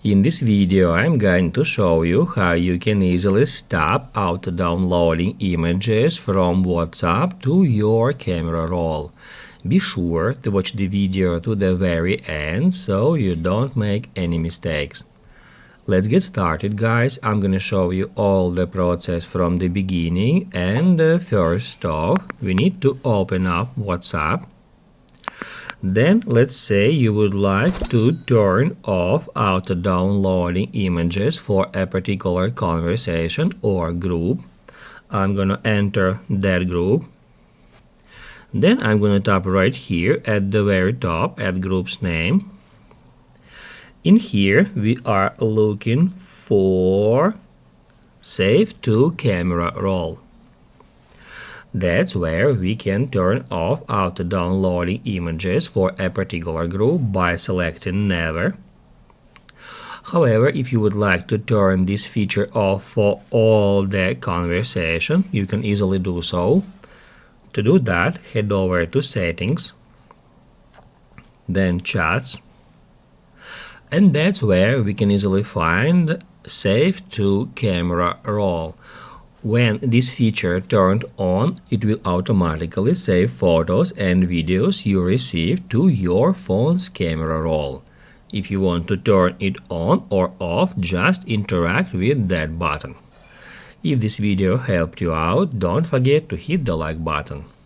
In this video, I'm going to show you how you can easily stop auto-downloading images from WhatsApp to your camera roll. Be sure to watch the video to the very end so you don't make any mistakes. Let's get started, guys. I'm gonna show you all the process from the beginning, and first off, we need to open up WhatsApp. Then let's say you would like to turn off auto-downloading images for a particular conversation or group. I'm gonna enter that group. Then I'm gonna tap right here at the very top at group's name. In here we are looking for Save to Camera Roll. That's where we can turn off auto-downloading images for a particular group by selecting Never. However, if you would like to turn this feature off for all the conversation, you can easily do so. To do that, head over to Settings, then Chats, and that's where we can easily find Save to Camera Roll. When this feature turned on, it will automatically save photos and videos you receive to your phone's camera roll. If you want to turn it on or off, just interact with that button. If this video helped you out, don't forget to hit the like button.